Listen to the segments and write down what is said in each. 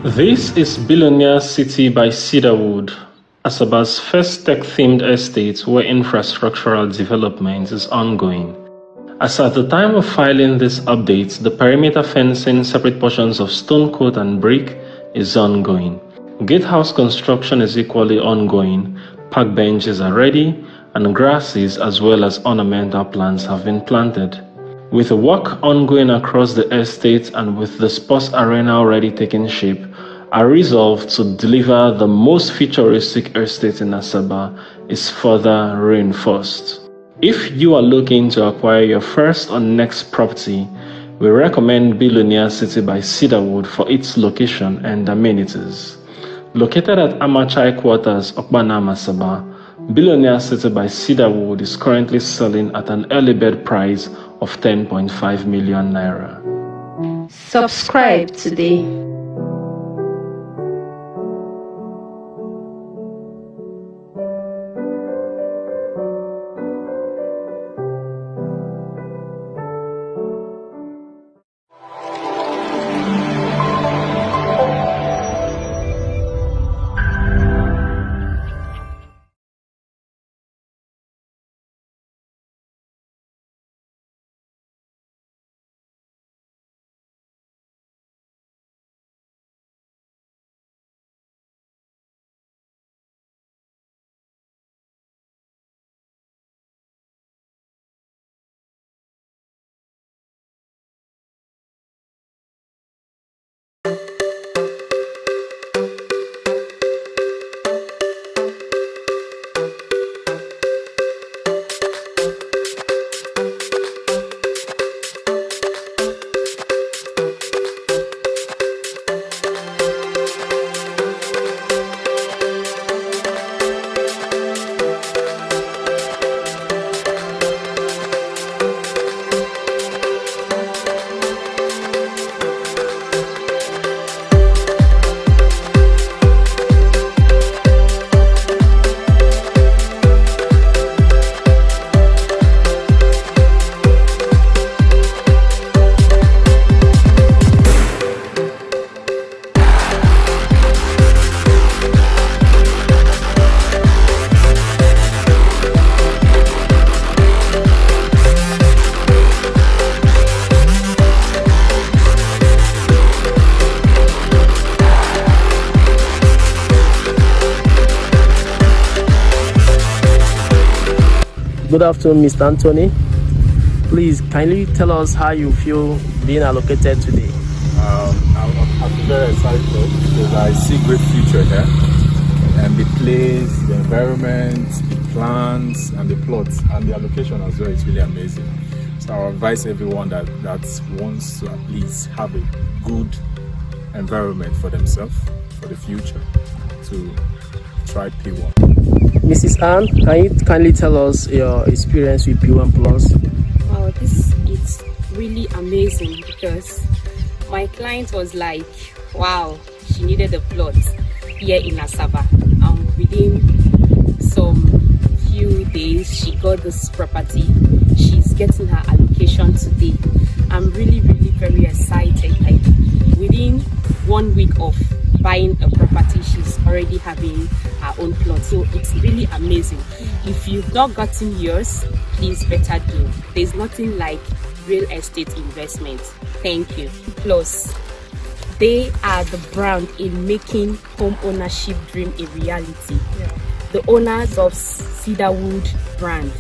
This is Billionaire City by Cedarwood, Asaba's first tech-themed estate where infrastructural development is ongoing. As at the time of filing this update, the perimeter fencing, separate portions of stone coat and brick, is ongoing. Gatehouse construction is equally ongoing, park benches are ready, and grasses as well as ornamental plants have been planted. With the work ongoing across the estate and with the sports arena already taking shape, our resolve to deliver the most futuristic estate in Asaba is further reinforced. If you are looking to acquire your first or next property, we recommend Billionaire City by Cedarwood for its location and amenities. Located at Amachai Quarters, Okbanam, Asaba, Billionaire City by Cedarwood is currently selling at an early bird price of 10.5 million naira. Subscribe today. Good afternoon, Mr. Anthony. Please, kindly tell us how you feel being allocated today. I'm very excited because I see great future here. And the place, the environment, the plants, and the plots, and the allocation as well is really amazing. So I advise everyone that wants to at least have a good environment for themselves, for the future, to try P1. Mrs. Ann, can you kindly tell us your experience with P1 Plus? Wow, this is really amazing because my client was like, wow, she needed a plot here in Asaba. Within some few days, she got this property. She's getting her allocation today. I'm really very excited. Like within 1 week of buying a property, she's already having her own plot. So it's really amazing. If you've not gotten yours, please better do. There's nothing like real estate investment. Thank you. Plus, they are the brand in making home ownership dream a reality. The owners of Cedarwood brand.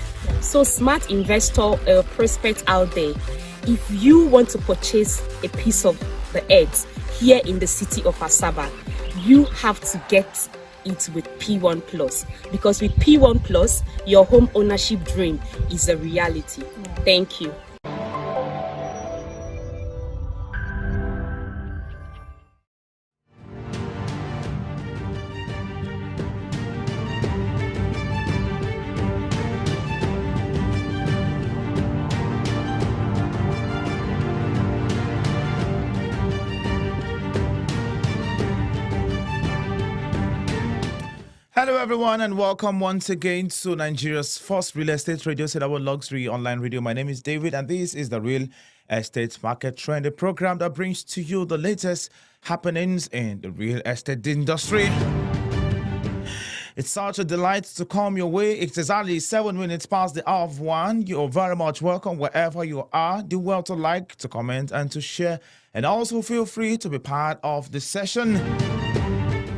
So smart investor, prospect out there, if you want to purchase a piece of the earth here in the city of Asaba, you have to get it with P1 Plus, because with P1 Plus, your home ownership dream is a reality. Thank you. Hello, everyone, and welcome once again to Nigeria's first real estate radio, Cedarwood Luxury Online Radio. My name is David, and this is the Real Estate Market Trend, a program that brings to you the latest happenings in the real estate industry. It's such a delight to come your way. It's exactly 7 minutes past the hour of 1. You're very much welcome wherever you are. Do well to like, to comment, and to share. And also feel free to be part of the session.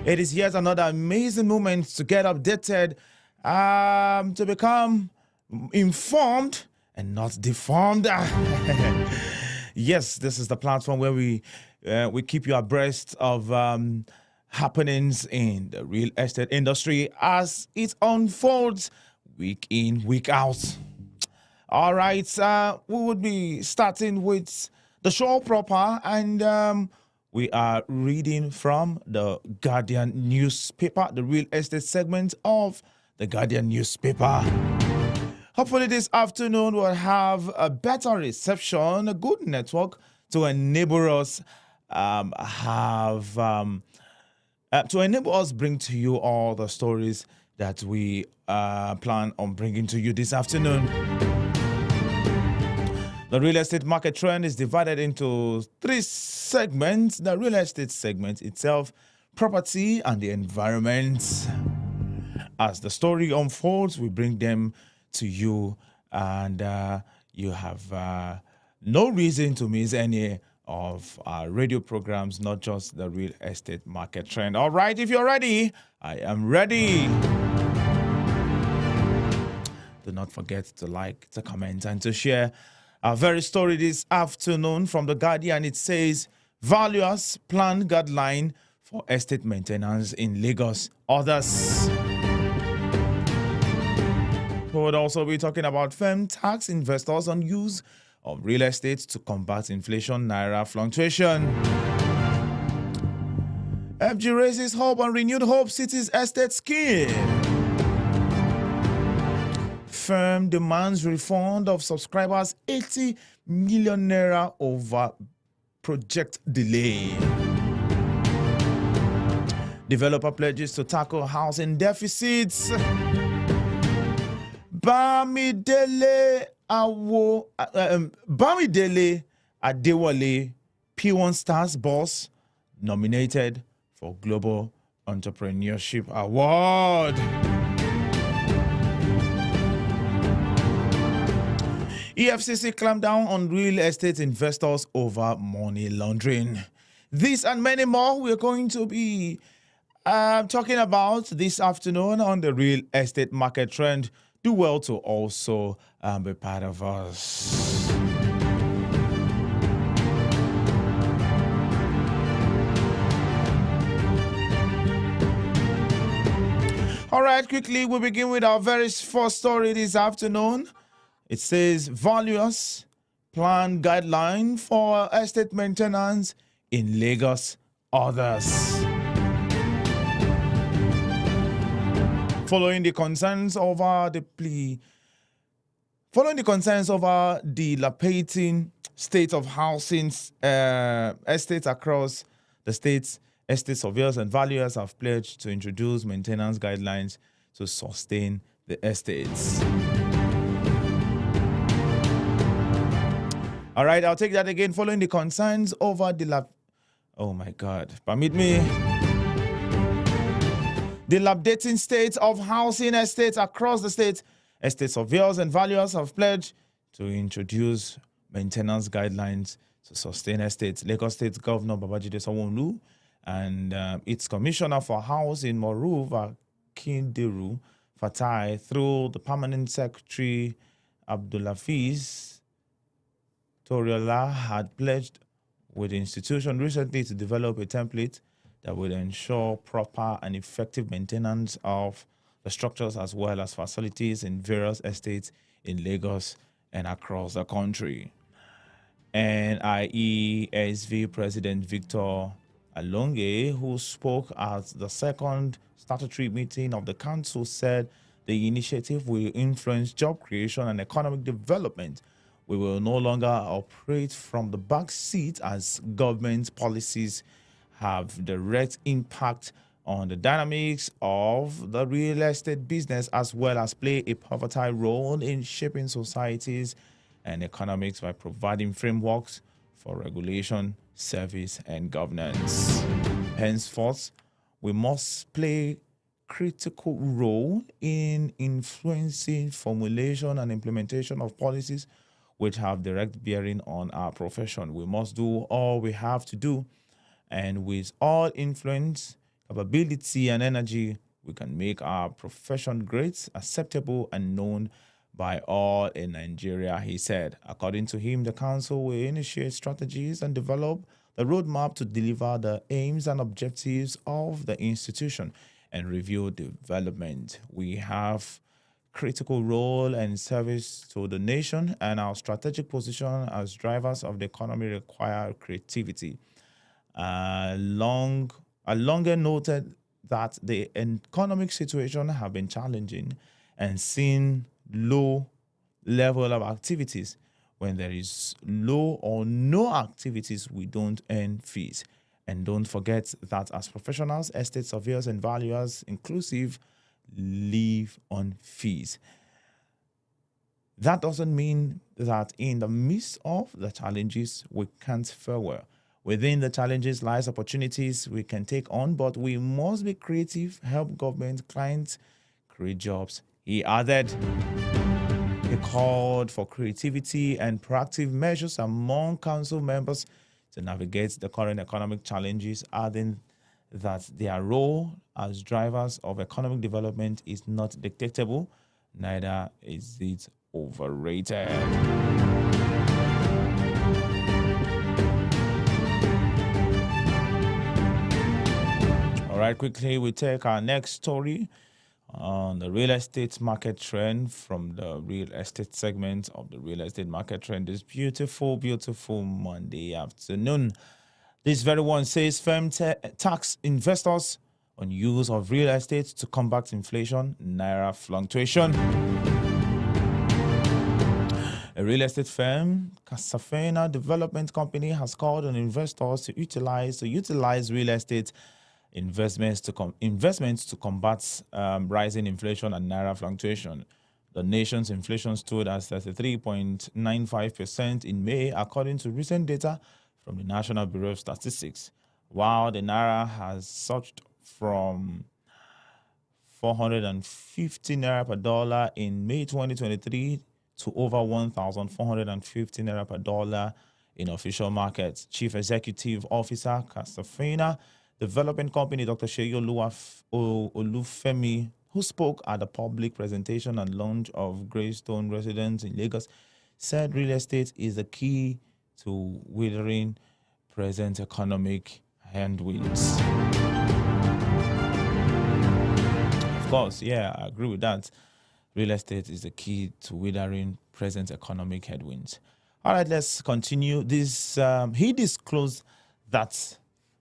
It is yet another amazing moment to get updated, to become informed and not deformed. Yes, this is the platform where we keep you abreast of happenings in the real estate industry as it unfolds week in, week out. All right, we would be starting with the show proper, and we are reading from the Guardian newspaper, the real estate segment of the Guardian newspaper. Hopefully this afternoon we'll have a better reception, a good network to enable us bring to you all the stories that we plan on bringing to you this afternoon. The real estate market trend is divided into 3 segments: the real estate segment itself, property, and the environment. As the story unfolds, we bring them to you, and you have no reason to miss any of our radio programs, not just the real estate market trend. All right, if you're ready, I am ready. Do not forget to like, to comment, and to share our very story this afternoon from the Guardian. It says, valuers plan guideline for estate maintenance in Lagos. Others. We would also be talking about firm tax investors on use of real estate to combat inflation, naira fluctuation. FG raises hope on renewed Hope City's estate scheme. Firm demands refund of subscribers 80 million naira over project delay. Developer pledges to tackle housing deficits. Bamidele Adewale, P1 Stars boss, nominated for Global Entrepreneurship Award. EFCC clamped down on real estate investors over money laundering. This and many more we're going to be talking about this afternoon on the real estate market trend. Do well to also be part of us. All right, quickly, we begin with our very first story this afternoon. It says, valuers plan guideline for estate maintenance in Lagos. Others. Following the concerns over dilapidating state of housing estates across the states, estate surveyors and valuers have pledged to introduce maintenance guidelines to sustain the estates. All right, I'll take that again. Following the concerns over dilapidating state of housing estates across the state, estate surveyors and valuers have pledged to introduce maintenance guidelines to sustain estates. Lagos State Governor Babajide Sanwo-Olu and its Commissioner for Housing, Moruva Kinderu Fatai, through the Permanent Secretary Abdulafiz Toriola, had pledged with the institution recently to develop a template that will ensure proper and effective maintenance of the structures as well as facilities in various estates in Lagos and across the country. NIESV President Victor Alonge, who spoke at the second statutory meeting of the council, said the initiative will influence job creation and economic development. We will no longer operate from the back seat as government policies have direct impact on the dynamics of the real estate business, as well as play a pivotal role in shaping societies and economics by providing frameworks for regulation, service, and governance. Henceforth, we must play critical role in influencing formulation and implementation of policies which have direct bearing on our profession. We must do all we have to do, and with all influence, capability, and energy, we can make our profession great, acceptable, and known by all in Nigeria, he said. According to him, the council will initiate strategies and develop the roadmap to deliver the aims and objectives of the institution and review development. We have critical role and service to the nation, and our strategic position as drivers of the economy require creativity. Longer noted that the economic situation have been challenging and seen low level of activities. When there is low or no activities, we don't earn fees. And don't forget that as professionals, estate surveyors and valuers inclusive live on fees. That doesn't mean that in the midst of the challenges, we can't fare well. Within the challenges lies opportunities we can take on, but we must be creative, help government, clients create jobs. He added, he called for creativity and proactive measures among council members to navigate the current economic challenges, adding that their role as drivers of economic development is not dictatable, neither is it overrated. All right, quickly, we take our next story on the real estate market trend from the real estate segment of the real estate market trend this beautiful Monday afternoon. This very one says firm tax investors on use of real estate to combat inflation, naira fluctuation. A real estate firm, Casafena Development Company, has called on investors to utilize real estate investments to combat rising inflation and naira fluctuation. The nation's inflation stood at 33.95% in May, according to recent data from the National Bureau of Statistics, while the naira has surged from 450 naira per dollar in May 2023 to over 1,450 naira per dollar in official markets. Chief Executive Officer, Casafena Development Company, Dr. Seyi Olufemi, who spoke at the public presentation and launch of Greystone Residence in Lagos, said real estate is the key to weathering present economic headwinds. Of course, yeah, I agree with that. Real estate is the key to weathering present economic headwinds. All right, let's continue. He disclosed that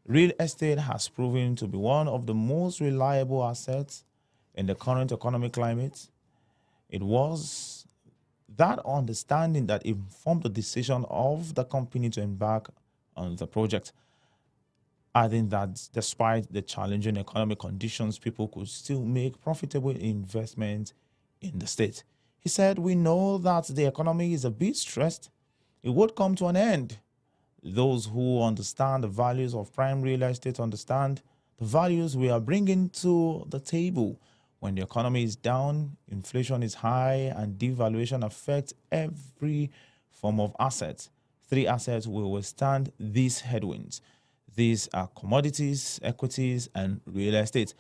real estate has proven to be one of the most reliable assets in the current economic climate. It was that understanding that informed the decision of the company to embark on the project, adding that despite the challenging economic conditions, people could still make profitable investments in the state. He said, "We know that the economy is a bit stressed. It would come to an end. Those who understand the values of prime real estate understand the values we are bringing to the table. When the economy is down, inflation is high, and devaluation affects every form of asset. 3 assets will withstand these headwinds. These are commodities, equities, and real estate.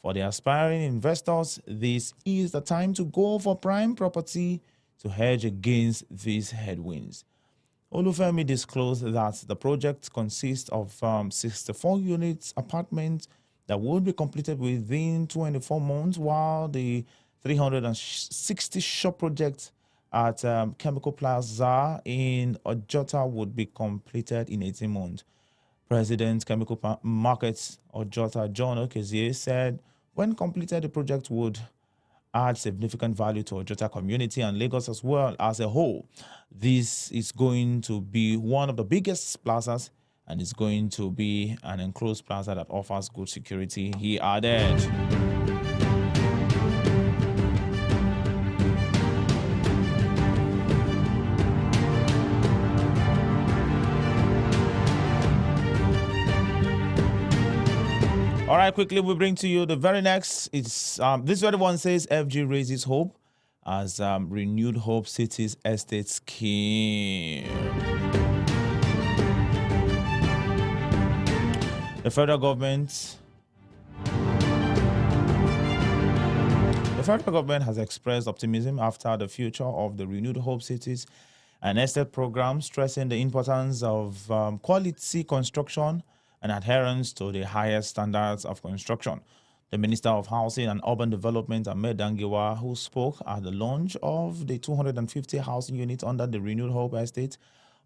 For the aspiring investors, this is the time to go for prime property to hedge against these headwinds." Olufemi disclosed that the project consists of 64 units apartments that will be completed within 24 months, while the 360 shop project at Chemical Plaza in Ojota would be completed in 18 months. President Chemical Markets Ojota John Okezie said when completed, the project would add significant value to Ojota community and Lagos as well as a whole. This is going to be one of the biggest plazas, and it's going to be an enclosed plaza that offers good security, he added. All right, quickly we bring to you the very next. It's this very one says FG raises hope as renewed hope cities estate scheme. The federal government has expressed optimism after the future of the renewed hope cities and estate program, stressing the importance of quality construction and adherence to the highest standards of construction. The Minister of Housing and Urban Development, Ahmed Dangiwa, who spoke at the launch of the 250 housing units under the Renewed Hope Estate,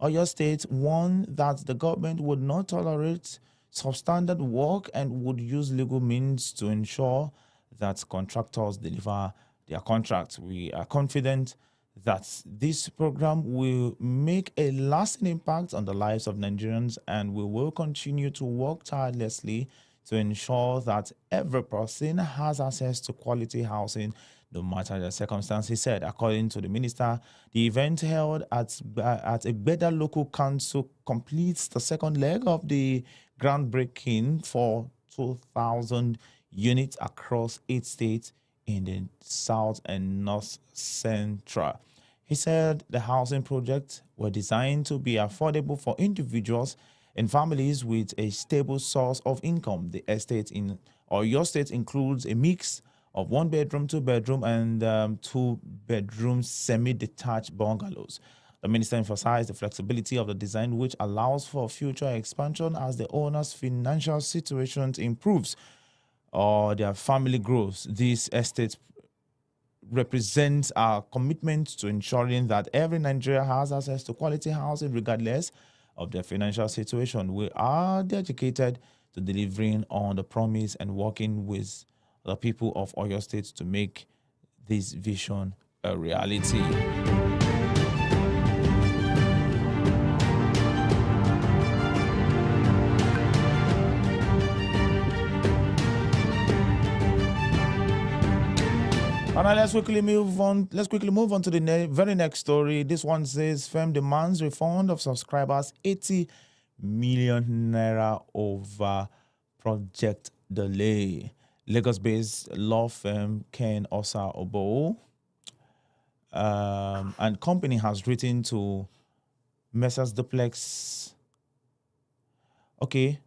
Oyo State, warned that the government would not tolerate substandard work and would use legal means to ensure that contractors deliver their contracts. We are confident that this program will make a lasting impact on the lives of Nigerians, and we will continue to work tirelessly to ensure that every person has access to quality housing, no matter the circumstance, he said. According to the minister, the event held at Egbeda Local Council completes the second leg of the groundbreaking for 2,000 units across 8 states in the South and North Central. He said the housing projects were designed to be affordable for individuals and families with a stable source of income. The estate in Oyo State includes a mix of 1-bedroom, 2-bedroom, and 2-bedroom semi-detached bungalows. The minister emphasized the flexibility of the design, which allows for future expansion as the owner's financial situation improves or their family grows. This estate represents our commitment to ensuring that every Nigerian has access to quality housing regardless of their financial situation. We are dedicated to delivering on the promise and working with the people of Oyo State to make this vision a reality. All right, let's quickly move on. Let's quickly move on to the very next story. This one says firm demands refund of subscribers 80 million naira over project delay. Lagos-based law firm Ken Osa Obo and company has written to Messrs Duplex. Okay,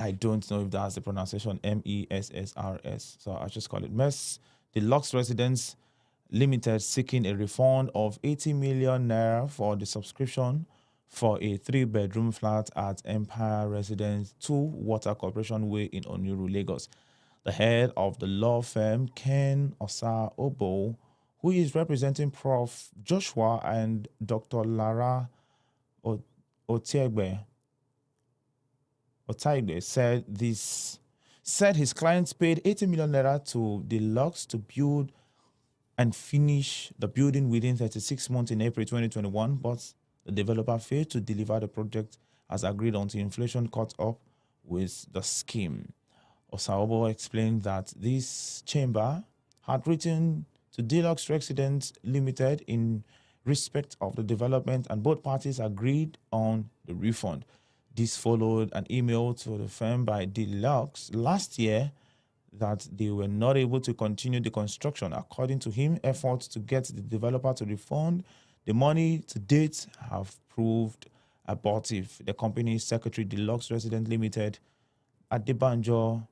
I don't know if that's the pronunciation, MESSRS. So I'll just call it MESS. The Lux Residence Limited seeking a refund of 80 million naira for the subscription for a 3-bedroom flat at Empire Residence 2 Water Corporation Way in Oniru, Lagos. The head of the law firm, Ken Osa Obo, who is representing Prof. Joshua and Dr. Lara Otaigbe, said his clients paid 80 million naira to Deluxe to build and finish the building within 36 months in April 2021, but the developer failed to deliver the project as agreed until inflation caught up with the scheme. Osaobo explained that this chamber had written to Deluxe Residence Limited in respect of the development, and both parties agreed on the refund. This followed an email to the firm by Deluxe last year that they were not able to continue the construction. According to him, efforts to get the developer to refund the money to date have proved abortive. The company's secretary, Deluxe Resident Limited, Adebanjo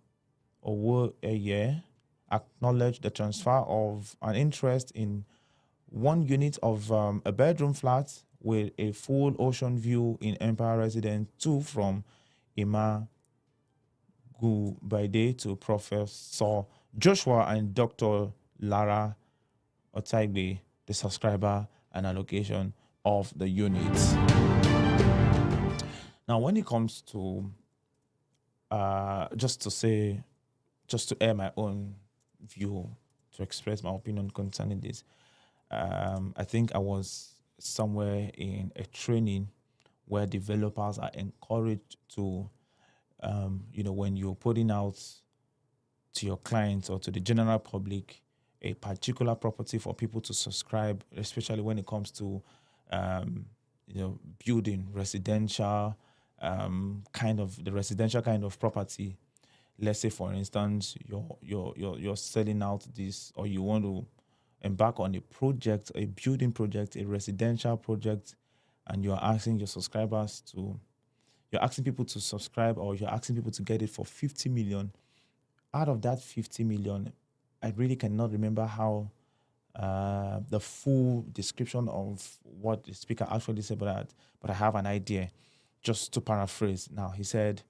Owoeye, acknowledged the transfer of an interest in one unit of a bedroom flat with a full ocean view in Empire Residence 2 from Ima Gubaide to Professor Joshua and Dr. Lara Otaigbe, the subscriber and allocation of the units. Now, when it comes to just to air my own view, to express my opinion concerning this, I think I was somewhere in a training where developers are encouraged to, when you're putting out to your clients or to the general public a particular property for people to subscribe, especially when it comes to, building residential kind of the residential kind of property. Let's say, for instance, you're selling out this, or you want to embark on a project, a building project, a residential project, and you're asking people to subscribe, or you're asking people to get it for 50 million. Out of that 50 million, I really cannot remember how the full description of what the speaker actually said about that, but I have an idea. Just to paraphrase, now he said,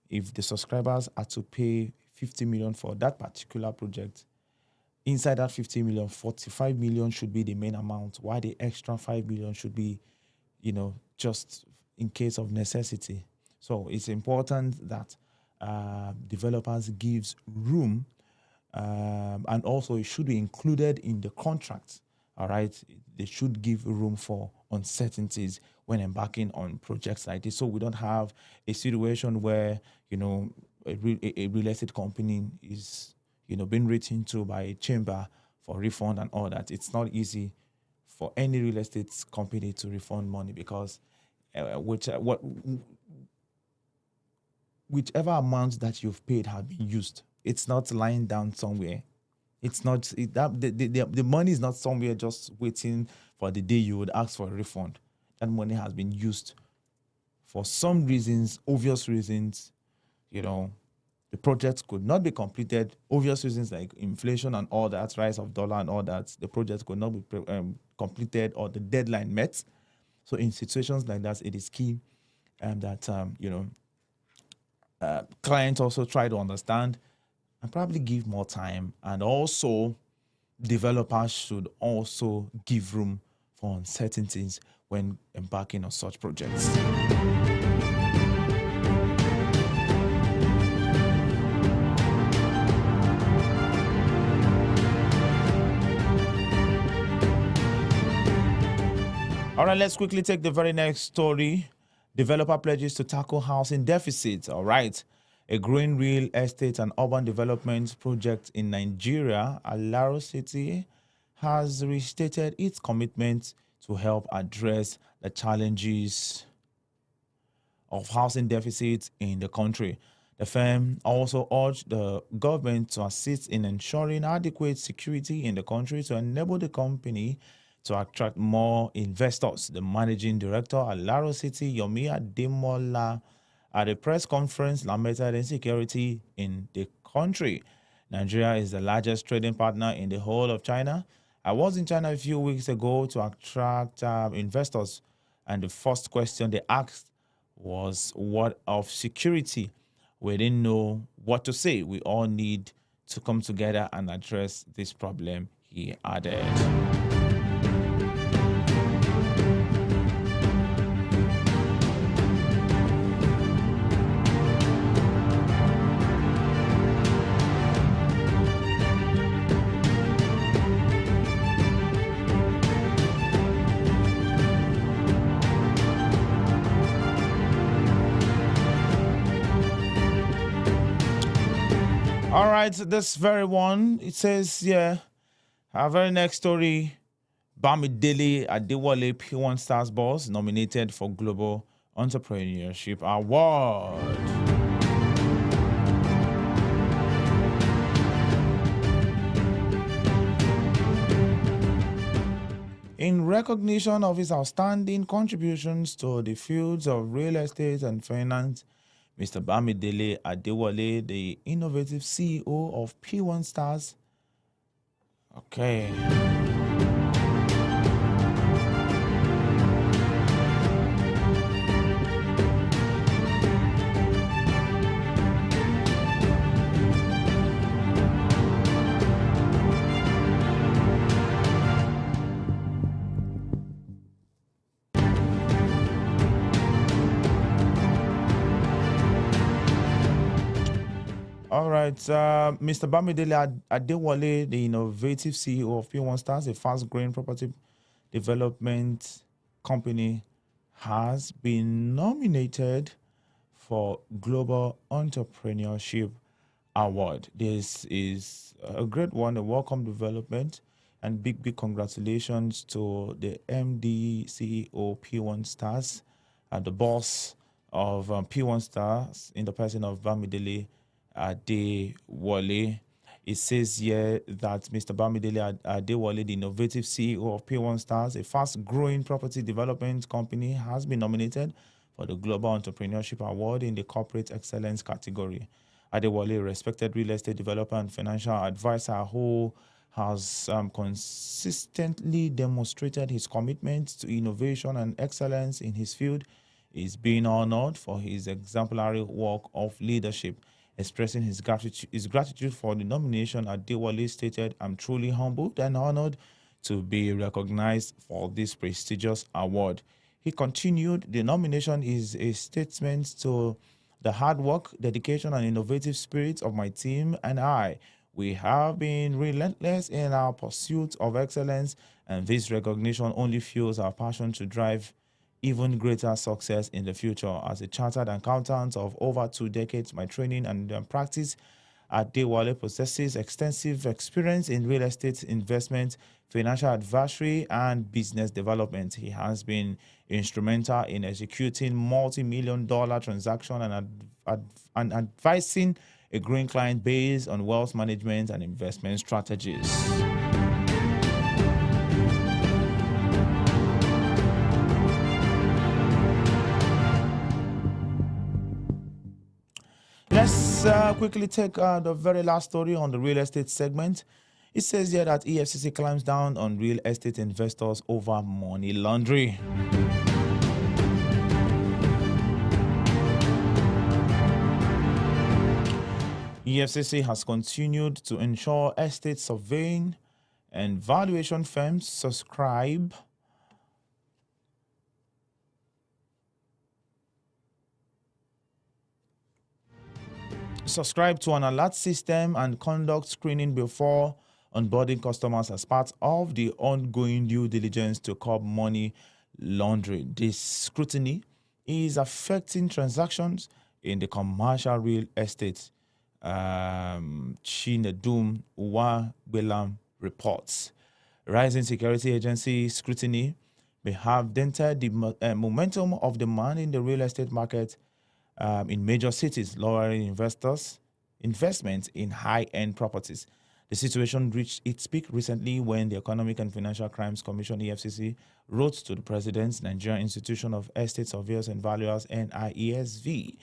if the subscribers are to pay 50 million for that particular project, inside that 50 million, 45 million should be the main amount, while the extra 5 million should be, just in case of necessity. So it's important that developers gives room, and also it should be included in the contract. All right, they should give room for uncertainties when embarking on projects like this, so we don't have a situation where a real estate company is being written to by a chamber for refund and all that. It's not easy for any real estate company to refund money, because whichever amount that you've paid have been used. It's not lying down somewhere. It's not the money is not somewhere just waiting for the day you would ask for a refund. That money has been used for some reasons, obvious reasons. The project could not be completed. Obvious reasons like inflation and all that, rise of dollar and all that. The project could not be completed, or the deadline met. So in situations like that, it is key that clients also try to understand and probably give more time, and also developers should also give room for uncertainties when embarking on such projects. All right, let's quickly take the very next story. Developer pledges to tackle housing deficit. All right. A growing real estate and urban development project in Nigeria, Alaro City, has restated its commitment to help address the challenges of housing deficits in the country. The firm also urged the government to assist in ensuring adequate security in the country to enable the company to attract more investors. The managing director at Alaro City, Yomi Ademola, at a press conference, lamented insecurity in the country. Nigeria is the largest trading partner in the whole of China. I was in China a few weeks ago to attract investors, and the first question they asked was, what of security? We didn't know what to say. We all need to come together and address this problem, he added. All right, this very one, it says, our very next story, Bamidele Adewale P1 Stars Boss nominated for Global Entrepreneurship Award. In recognition of his outstanding contributions to the fields of real estate and finance, Mr. Bamidele Adewale, the innovative CEO of P1 Stars. Okay. All right, Mr. Bamidele Adewale, the innovative CEO of P1 Stars, a fast-growing property development company, has been nominated for Global Entrepreneurship Award. This is a great one, a welcome development, and big congratulations to the MD CEO P1 Stars, the boss, of P1 stars in the person of Bamidele Adewale. It says here that Mr. Bamidele Adewale, the innovative CEO of P1 Stars, a fast-growing property development company, has been nominated for the Global Entrepreneurship Award in the Corporate Excellence category. Adewale, a respected real estate developer and financial advisor who has consistently demonstrated his commitment to innovation and excellence in his field, is being honored for his exemplary work of leadership. Expressing his gratitude for the nomination, Adewale stated, "I'm truly humbled and honored to be recognized for this prestigious award." He continued, "The nomination is a statement to the hard work, dedication, and innovative spirit of my team and I. We have been relentless in our pursuit of excellence, and this recognition only fuels our passion to drive even greater success in the future. As a chartered accountant of over 2 decades, my training and practice at Adewale possesses extensive experience in real estate investment, financial advisory, and business development. He has been instrumental in executing multi-million-dollar transactions and advising a growing client base on wealth management and investment strategies." Let's quickly take the very last story on the real estate segment. It says here that EFCC climbs down on real estate investors over money laundering. EFCC has continued to ensure estate surveying and valuation firms subscribe to an alert system and conduct screening before onboarding customers as part of the ongoing due diligence to curb money laundering. This scrutiny is affecting transactions in the commercial real estate. Chinedum Uwabelam reports. Rising security agency scrutiny may have dented the momentum of demand in the real estate market in major cities, lowering investment in high-end properties. The situation reached its peak recently when the Economic and Financial Crimes Commission, EFCC, wrote to the President's Nigerian Institution of Estate Surveyors and Valuers, NIESV,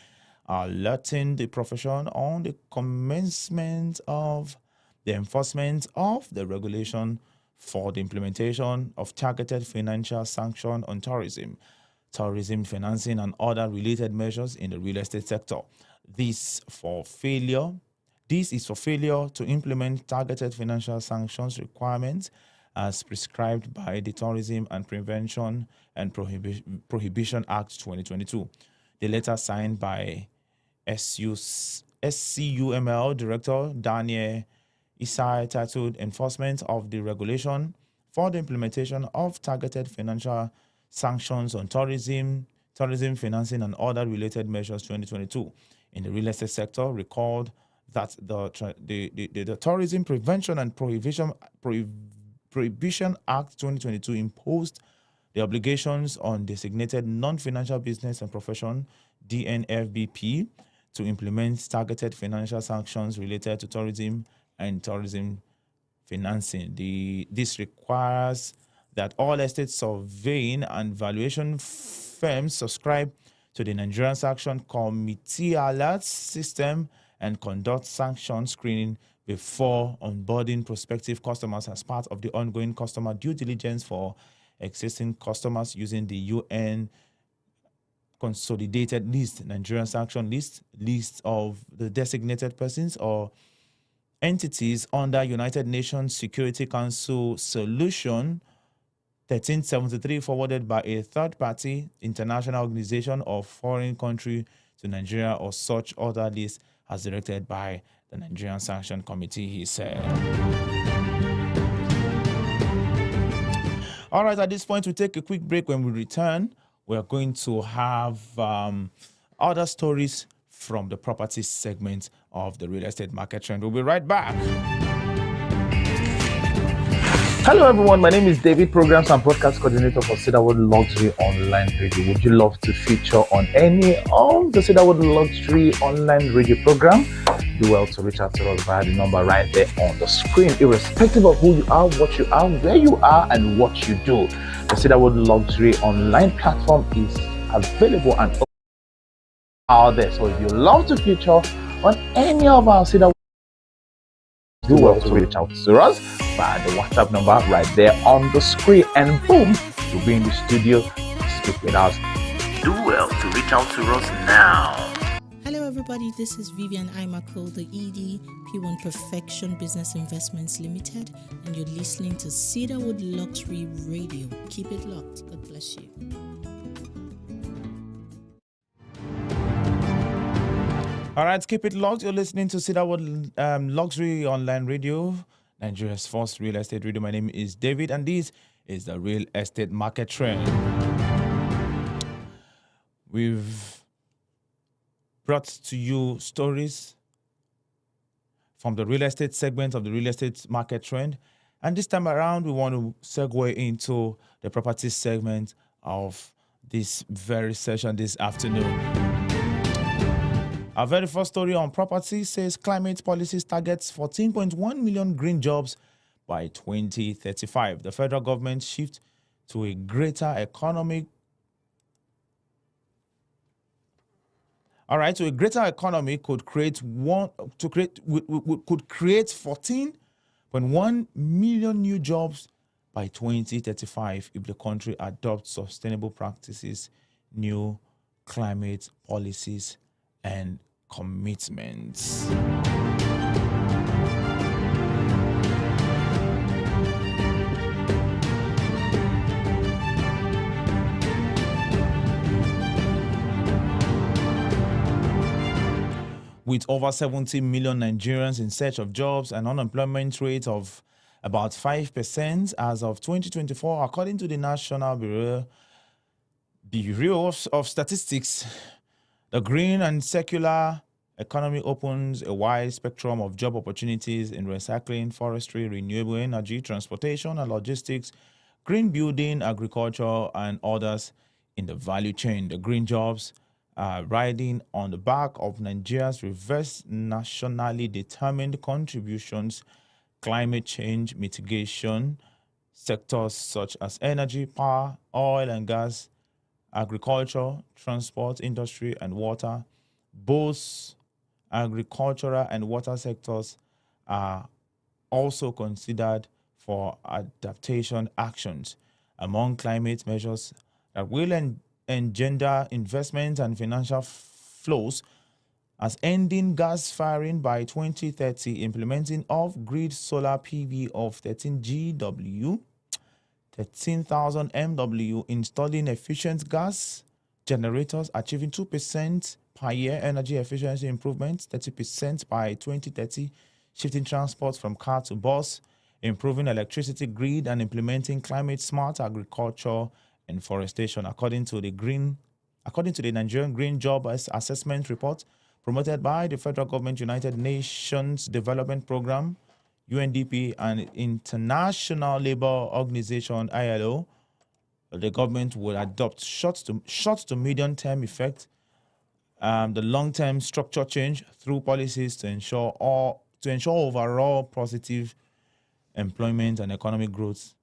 alerting the profession on the commencement of the enforcement of the regulation for the implementation of targeted financial sanction on tourism financing, and other related measures in the real estate sector. This is for failure to implement targeted financial sanctions requirements as prescribed by the Tourism and Prevention and Prohibition Act 2022. The letter signed by SCUML Director Daniel Isai titled "Enforcement of the Regulation for the Implementation of Targeted Financial Sanctions on Tourism Financing, and Other Related Measures 2022 in the real estate sector," recalled that the Tourism Prevention and Prohibition Act 2022 imposed the obligations on designated non-financial business and profession DNFBP to implement targeted financial sanctions related to tourism and tourism financing. This requires that all estate surveying and valuation firms subscribe to the Nigerian Sanction Committee alert system and conduct sanction screening before onboarding prospective customers as part of the ongoing customer due diligence for existing customers using the UN consolidated list, Nigerian sanction list of the designated persons or entities under United Nations Security Council Solution 1373, forwarded by a third-party international organization or foreign country to Nigeria, or such other list as directed by the Nigerian Sanction Committee, he said. All right, at this point, we'll take a quick break. When we return, we're going to have other stories from the property segment of the real estate market trend. We'll be right back. Hello everyone, my name is David, Programs and Broadcast Coordinator for Cedarwood Luxury Online Radio. Would you love to feature on any of the Cedarwood Luxury Online Radio program? Do well to reach out to us via the number right there on the screen, irrespective of who you are, what you are, where you are, and what you do. The Cedarwood Luxury Online platform is available and out there. So if you love to feature on any of our Cedarwood, do well to reach out to us via the WhatsApp number right there on the screen, and boom, you'll be in the studio to speak with us. Do well to reach out to us now. Hello everybody, this is Vivian Imako, the ED, P1 Perfection Business Investments Limited, and you're listening to Cedarwood Luxury Radio. Keep it locked. God bless you. All right, keep it locked. You're listening to Cedarwood Luxury Online Radio, Nigeria's first real estate radio. My name is David, and this is the real estate market trend. We've brought to you stories from the real estate segment of the real estate market trend. And this time around, we want to segue into the property segment of this very session this afternoon. Our very first story on property says climate policies targets 14.1 million green jobs by 2035. The federal government shift to a greater economy. All right, so a greater economy could create 14.1 million new jobs by 2035 if the country adopts sustainable practices, new climate policies, and commitments. With over 70 million Nigerians in search of jobs, an unemployment rate of about 5% as of 2024, according to the National Bureau of Statistics. The green and circular economy opens a wide spectrum of job opportunities in recycling, forestry, renewable energy, transportation and logistics, green building, agriculture, and others in the value chain. The green jobs are riding on the back of Nigeria's reverse nationally determined contributions, climate change mitigation, sectors such as energy, power, oil and gas, agriculture, transport, industry, and water. Both agricultural and water sectors are also considered for adaptation actions. Among climate measures that will engender investment and financial flows as ending gas firing by 2030, implementing off-grid solar PV of 13 GW, 13,000 MW, installing efficient gas generators, achieving 2% per year energy efficiency improvement, 30% by 2030, shifting transport from car to bus, improving electricity grid, and implementing climate-smart agriculture and forestation, according to the Nigerian Green Job Assessment Report promoted by the Federal Government, United Nations Development Program, UNDP, and International Labour Organization, ILO. The government will adopt short to medium term effect, the long term structure change through policies to ensure overall positive employment and economic growth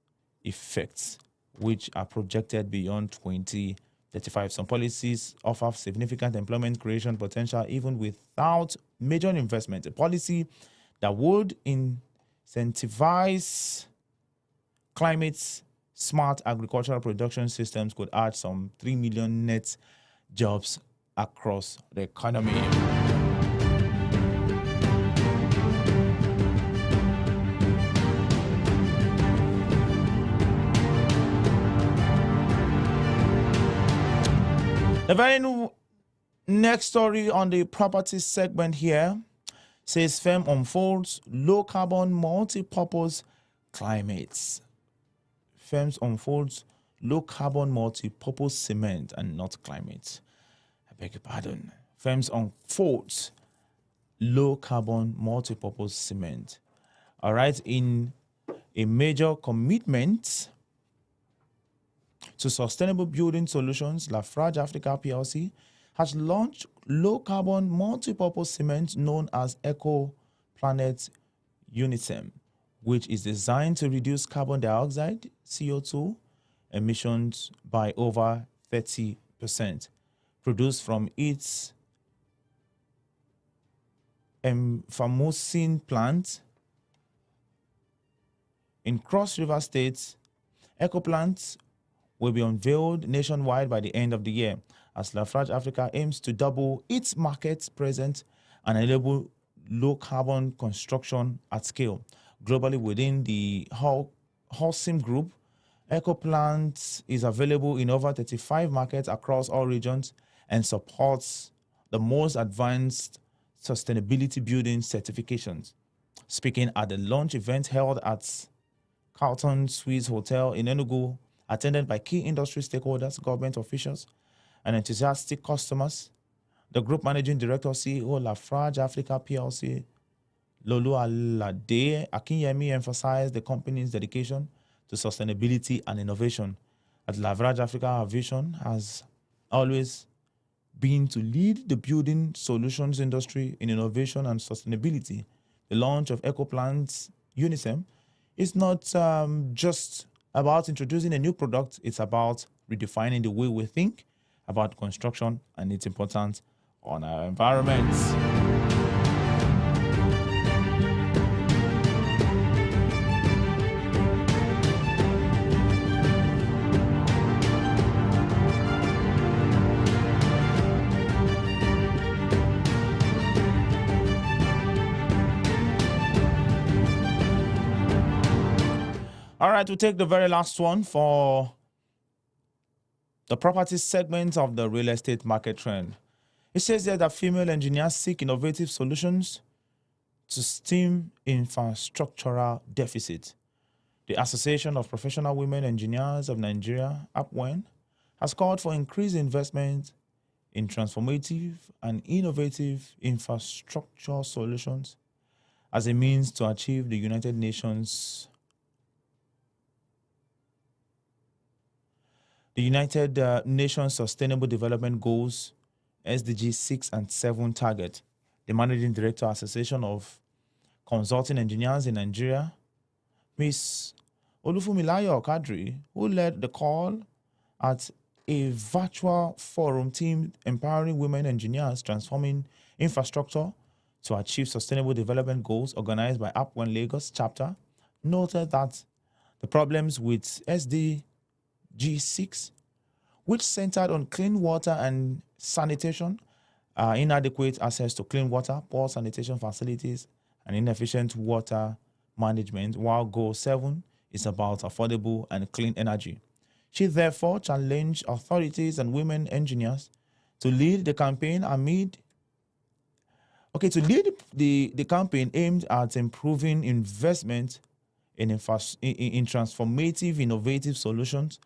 effects, which are projected beyond 2035. Some policies offer significant employment creation potential even without major investment. A policy that would incentivize climate-smart agricultural production systems could add some 3 million net jobs across the economy. The very next story on the property segment here says firm unfolds low-carbon multi-purpose climates. Firms unfolds low-carbon multi-purpose cement and not climate. I beg your pardon. Firms unfolds low-carbon multi-purpose cement. All right, in a major commitment to sustainable building solutions, Lafarge Africa PLC has launched low-carbon multi-purpose cement known as Eco Planet Unicem, which is designed to reduce carbon dioxide (CO2) emissions by over 30%. Produced from its Famosin plant in Cross River State, EcoPlants will be unveiled nationwide by the end of the year as Lafarge Africa aims to double its market presence and enable low-carbon construction at scale. Globally within the Holcim Group, EcoPlants is available in over 35 markets across all regions and supports the most advanced sustainability building certifications. Speaking at the launch event held at Carlton Suites Hotel in Enugu, attended by key industry stakeholders, government officials, and enthusiastic customers, the Group Managing Director, CEO, Lafarge Africa PLC, Lolu Alade Akinyemi, emphasized the company's dedication to sustainability and innovation. At Lafarge Africa, our vision has always been to lead the building solutions industry in innovation and sustainability. The launch of EcoPlants Unicem is not just about introducing a new product, it's about redefining the way we think about construction and its importance on our environment. All right, we'll take the very last one for the property segment of the real estate market trend. It says there that female engineers seek innovative solutions to stem infrastructural deficit. The Association of Professional Women Engineers of Nigeria, APWEN, has called for increased investment in transformative and innovative infrastructure solutions as a means to achieve the United Nations Sustainable Development Goals, SDG 6 and 7 target. The Managing Director, Association of Consulting Engineers in Nigeria, Ms. Olufumilayo Kadri, who led the call at a virtual forum team empowering women engineers transforming infrastructure to achieve sustainable development goals organized by APWEN Lagos chapter, noted that the problems with SDG 6, which centered on clean water and sanitation, inadequate access to clean water, poor sanitation facilities, and inefficient water management, while Goal 7 is about affordable and clean energy. She therefore challenged authorities and women engineers to lead the campaign the campaign aimed at improving investment in transformative, innovative solutions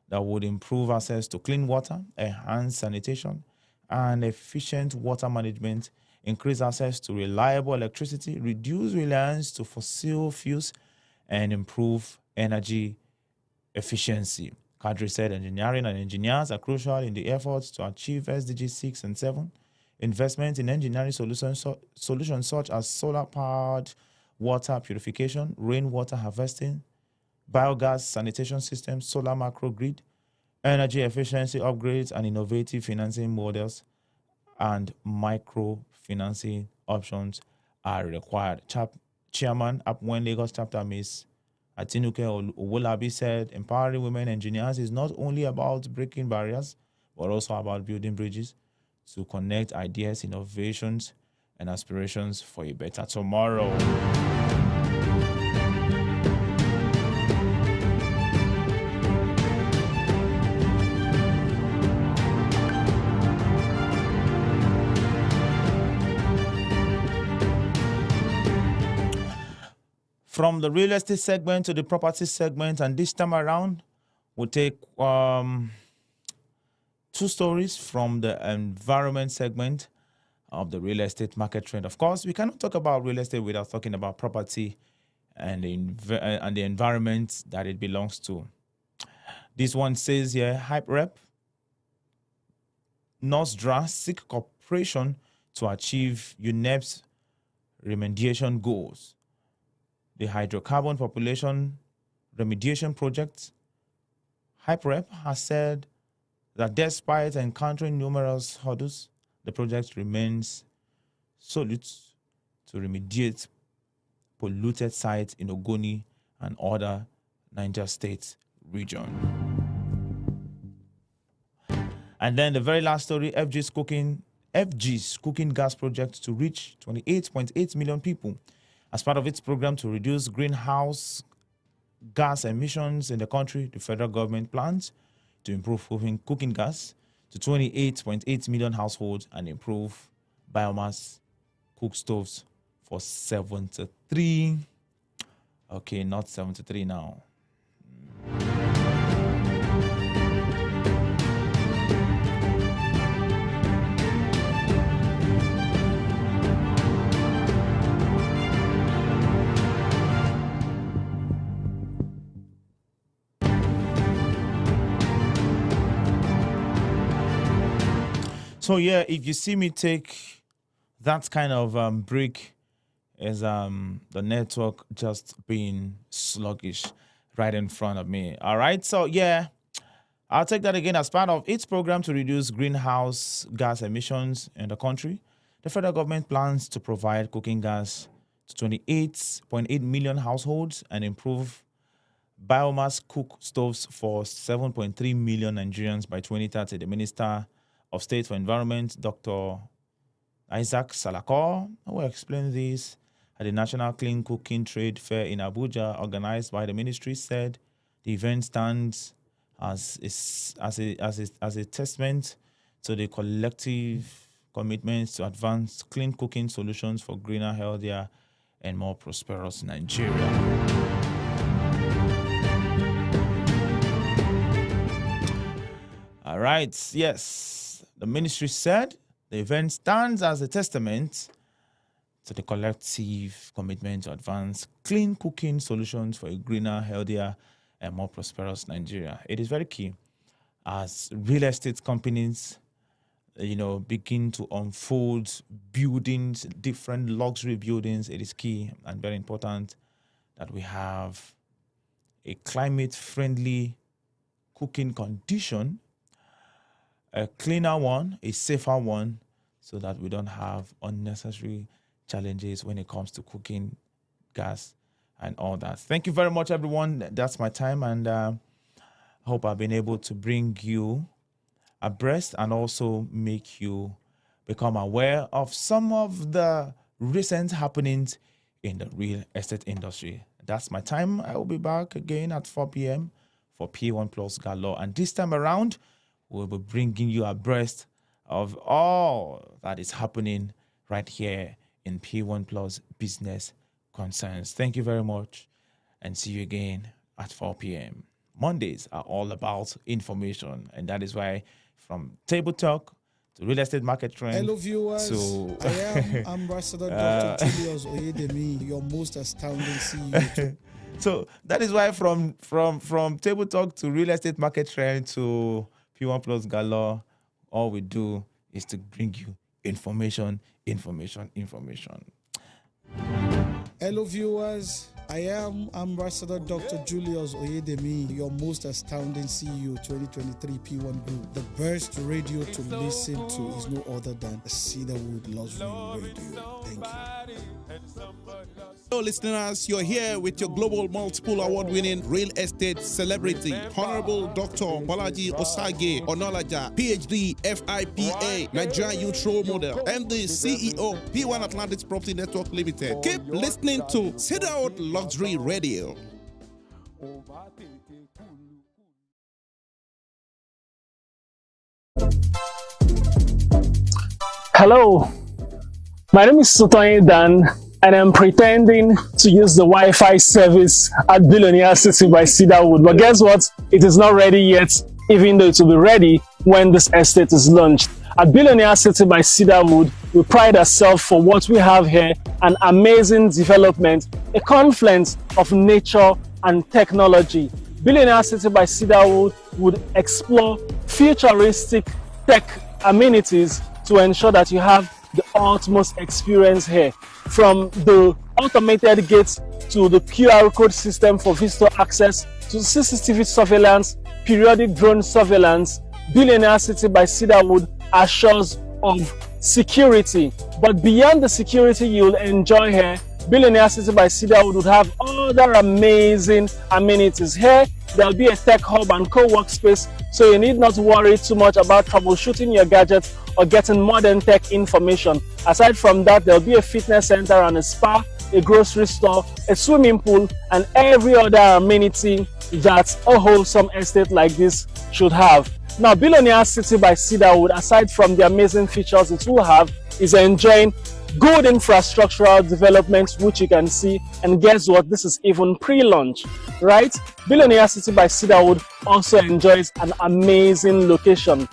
that would improve access to clean water, enhance sanitation, and efficient water management, increase access to reliable electricity, reduce reliance to fossil fuels, and improve energy efficiency. Kadri said engineering and engineers are crucial in the efforts to achieve SDG 6 and 7. Investment in engineering solutions such as solar-powered water purification, rainwater harvesting, biogas sanitation systems, solar microgrid, energy efficiency upgrades, and innovative financing models and microfinancing options are required. Chairman APWEN Lagos chapter, Ms. Atinuke Owolabi, said empowering women engineers is not only about breaking barriers, but also about building bridges to connect ideas, innovations, and aspirations for a better tomorrow. From the real estate segment to the property segment, and this time around, we'll take two stories from the environment segment of the real estate market trend. Of course, we cannot talk about real estate without talking about property and the environment that it belongs to. This one says here, Hype Rep, NOSDRA seek cooperation to achieve UNEP's remediation goals. The hydrocarbon population remediation project, Hype Rep, has said that despite encountering numerous hurdles, the project remains solid to remediate polluted sites in Ogoni and other Niger State region. And then the very last story, FG's cooking gas project to reach 28.8 million people. As part of its program to reduce greenhouse gas emissions in the country, the federal government plans to improve cooking gas to 28.8 million households and improve biomass cook stoves for 73. Okay, not 73 now. So yeah, if you see me take that kind of break, is the network just being sluggish right in front of me. All right, so yeah, I'll take that again. As part of its program to reduce greenhouse gas emissions in the country, the federal government plans to provide cooking gas to 28.8 million households and improve biomass cook stoves for 7.3 million Nigerians by 2030. The Minister of State for Environment, Dr. Isaac Salako, will explain this at the National Clean Cooking Trade Fair in Abuja, organized by the ministry. Said the event stands as a testament to the collective commitments to advance clean cooking solutions for greener, healthier, and more prosperous Nigeria. All right, yes. The ministry said the event stands as a testament to the collective commitment to advance clean cooking solutions for a greener, healthier, and more prosperous Nigeria. It is very key as real estate companies, begin to unfold buildings, different luxury buildings. It is key and very important that we have a climate-friendly cooking condition, a cleaner one, a safer one, so that we don't have unnecessary challenges when it comes to cooking gas and all that. Thank you very much, everyone. That's my time, and I hope I've been able to bring you abreast and also make you become aware of some of the recent happenings in the real estate industry. That's my time. I will be back again at 4 p.m. for P1 Plus Galore, and this time around, we'll be bringing you abreast of all that is happening right here in P1 Plus Business Concerns. Thank you very much, and see you again at 4 p.m. Mondays are all about information, and that is why from Table Talk to Real Estate Market Trend. Hello viewers, to I am Ambassador Dr. Julius Oyedemi, your most astounding CEO. So that is why from Table Talk to Real Estate Market Trend to P1 Plus Galore, all we do is to bring you information. Hello viewers, I am Ambassador Dr. Julius Oyedemi, your most astounding CEO 2023 P1 Group. The best radio to listen to is no other than Cedarwood Luxury Radio. Thank you. Hello listeners, you're here with your global multiple award-winning real estate celebrity, Honorable Dr. Bolaji Osage Onolaja, PhD, FIPA, Nigerian Youth Role Model, MD, CEO, P1 Atlantic Property Network Limited. Keep listening to Cedarwood Luxury Radio. Hello, my name is Sultan Dan, and I'm pretending to use the Wi-Fi service at Billionaire City by Cedarwood. But guess what? It is not ready yet, even though it will be ready when this estate is launched. At Billionaire City by Cedarwood, we pride ourselves for what we have here, an amazing development, a confluence of nature and technology. Billionaire City by Cedarwood would explore futuristic tech amenities to ensure that you have the utmost experience here. From the automated gates to the QR code system for visitor access to CCTV surveillance, periodic drone surveillance, Billionaire City by Cedarwood assures of security. But beyond the security you'll enjoy here, Billionaire City by Cedarwood would have other amazing amenities. Here, there'll be a tech hub and co-work space, so you need not worry too much about troubleshooting your gadgets or getting modern tech information. Aside from that, there'll be a fitness center and a spa, a grocery store, a swimming pool, and every other amenity that a wholesome estate like this should have. Now, Billionaire City by Cedarwood, aside from the amazing features it will have, is enjoying good infrastructural developments, which you can see. And guess what? This is even pre-launch, right? Billionaire City by Cedarwood also enjoys an amazing location.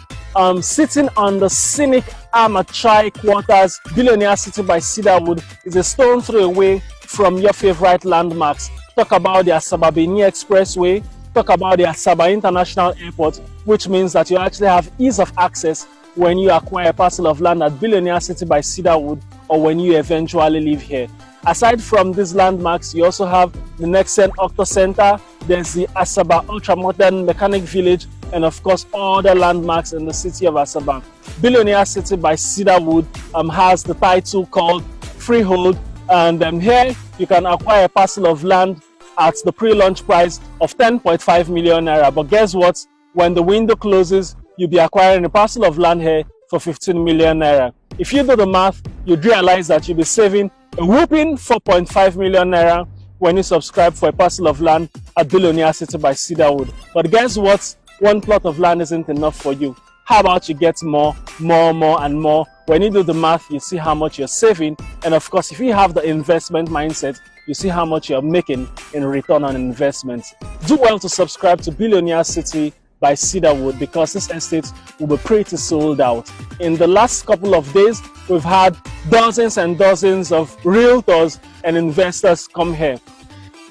Sitting on the scenic Amachai quarters, Billionaire City by Cedarwood is a stone throw away from your favorite landmarks. Talk about the Asaba Benin Expressway, talk about the Asaba International Airport, which means that you actually have ease of access when you acquire a parcel of land at Billionaire City by Cedarwood or when you eventually live here. Aside from these landmarks, you also have the Nexen Octo Center, there's the Asaba Ultramodern Mechanic Village, and of course other landmarks in the city of Asaba. Billionaire City by Cedarwood has the title called Freehold, and here you can acquire a parcel of land at the pre-launch price of 10.5 million naira. But guess what? When the window closes, you'll be acquiring a parcel of land here for 15 million naira. If you do the math, you'd realize that you'll be saving a whooping 4.5 million naira when you subscribe for a parcel of land at Billionaire City by Cedarwood. But guess what? One plot of land isn't enough for you. How about you get more and more? When you do the math, you see how much you're saving. And of course, if you have the investment mindset, you see how much you're making in return on investment. Do well to subscribe to Billionaire City by Cedarwood because this estate will be pretty sold out. In the last couple of days, we've had dozens and dozens of realtors and investors come here.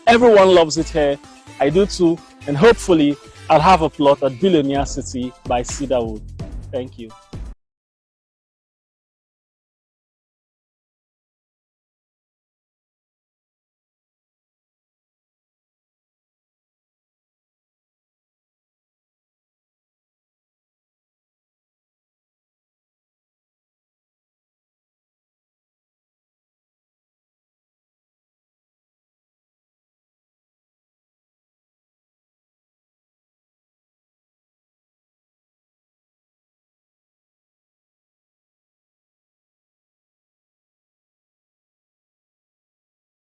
Everyone loves it here. I do too. And hopefully, I'll have a plot at Billionaire City by Cedarwood. Thank you.